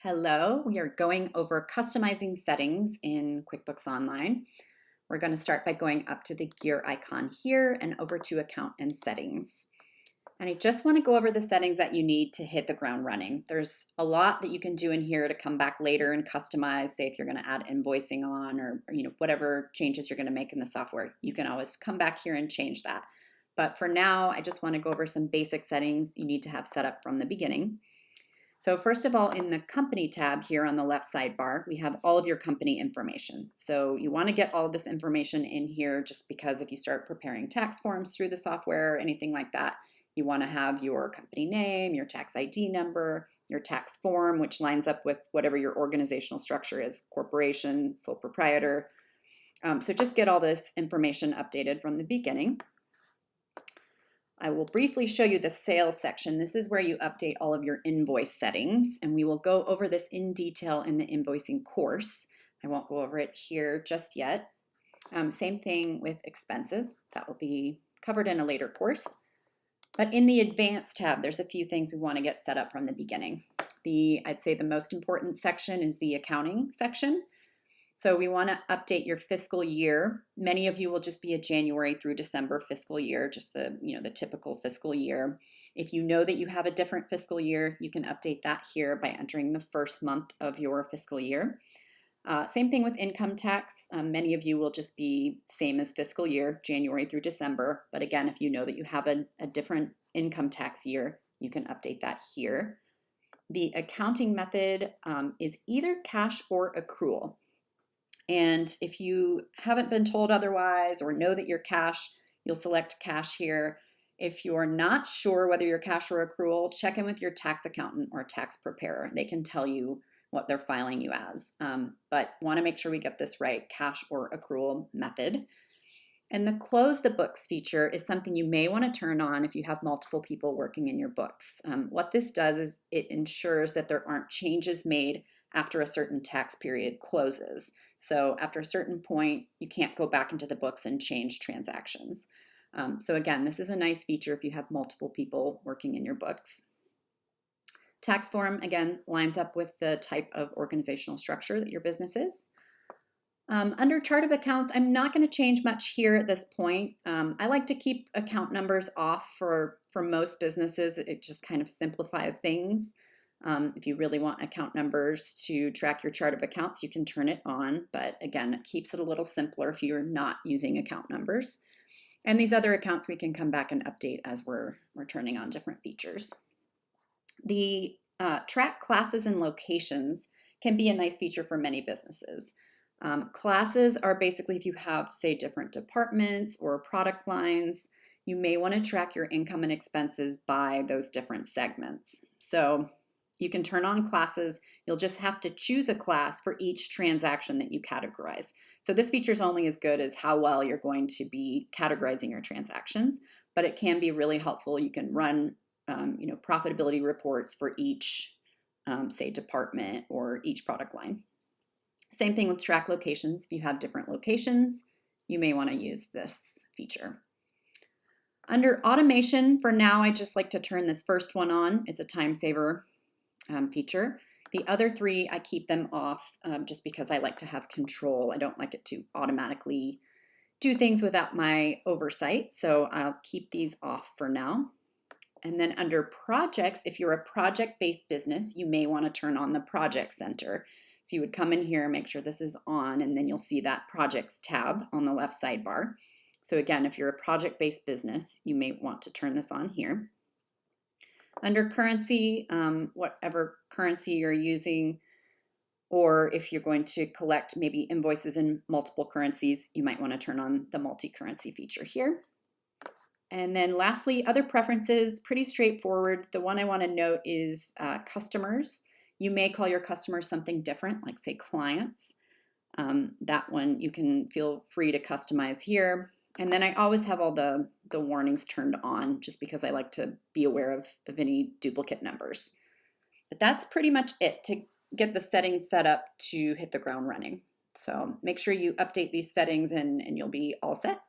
Hello, we are going over customizing settings in QuickBooks Online. We're going to start by going up to the gear icon here and over to Account and Settings. And I just want to go over the settings that you need to hit the ground running. There's a lot that you can do in here to come back later and customize, say if you're going to add invoicing on or whatever changes you're going to make in the software. You can always come back here and change that. But for now, I just want to go over some basic settings you need to have set up from the beginning. So first of all, in the Company tab here on the left sidebar, we have all of your company information. So you want to get all of this information in here just because if you start preparing tax forms through the software or anything like that, you want to have your company name, your tax ID number, your tax form, which lines up with whatever your organizational structure is, corporation, sole proprietor. So just get all this information updated from the beginning. I will briefly show you the sales section. This is where you update all of your invoice settings, and we will go over this in detail in the invoicing course. I won't go over it here just yet. Same thing with expenses. That will be covered in a later course. But in the advanced tab, there's a few things we want to get set up from the beginning. I'd say the most important section is the accounting section. So we want to update your fiscal year. Many of you will just be a January through December fiscal year, just the typical fiscal year. If you know that you have a different fiscal year, you can update that here by entering the first month of your fiscal year. Same thing with income tax. Many of you will just be same as fiscal year, January through December. But again, if you know that you have a different income tax year, you can update that here. The accounting method is either cash or accrual. And if you haven't been told otherwise or know that you're cash, you'll select cash here. If you're not sure whether you're cash or accrual, check in with your tax accountant or tax preparer. They can tell you what they're filing you as. But want to make sure we get this right, cash or accrual method. And the close the books feature is something you may want to turn on if you have multiple people working in your books. What this does is it ensures that there aren't changes made after a certain tax period closes. So after a certain point, you can't go back into the books and change transactions. So again, this is a nice feature if you have multiple people working in your books. Tax form, again, lines up with the type of organizational structure that your business is. Under chart of accounts, I'm not going to change much here at this point. I like to keep account numbers off for most businesses. It just kind of simplifies things. If you really want account numbers to track your chart of accounts, you can turn it on. But again, it keeps it a little simpler if you're not using account numbers. And these other accounts we can come back and update as we're turning on different features. The track classes and locations can be a nice feature for many businesses. Classes are basically if you have, say, different departments or product lines, you may want to track your income and expenses by those different segments. So you can turn on classes. You'll just have to choose a class for each transaction that you categorize. So this feature is only as good as how well you're going to be categorizing your transactions, but it can be really helpful. You can run profitability reports for each, say, department or each product line. Same thing with track locations. If you have different locations, you may want to use this feature. Under automation, for now, I just like to turn this first one on. It's a time saver feature. The other three, I keep them off just because I like to have control. I don't like it to automatically do things without my oversight. So I'll keep these off for now. And then under projects, if you're a project-based business, you may want to turn on the Project Center. So you would come in here, make sure this is on, and then you'll see that Projects tab on the left sidebar. So again, if you're a project-based business, you may want to turn this on here. Under currency, whatever currency you're using, or if you're going to collect maybe invoices in multiple currencies, you might want to turn on the multi-currency feature here. And then lastly, other preferences, pretty straightforward. The one I want to note is customers. You may call your customers something different, like say clients. That one you can feel free to customize here. And then I always have all the warnings turned on just because I like to be aware of any duplicate numbers. But that's pretty much it to get the settings set up to hit the ground running. So make sure you update these settings and you'll be all set.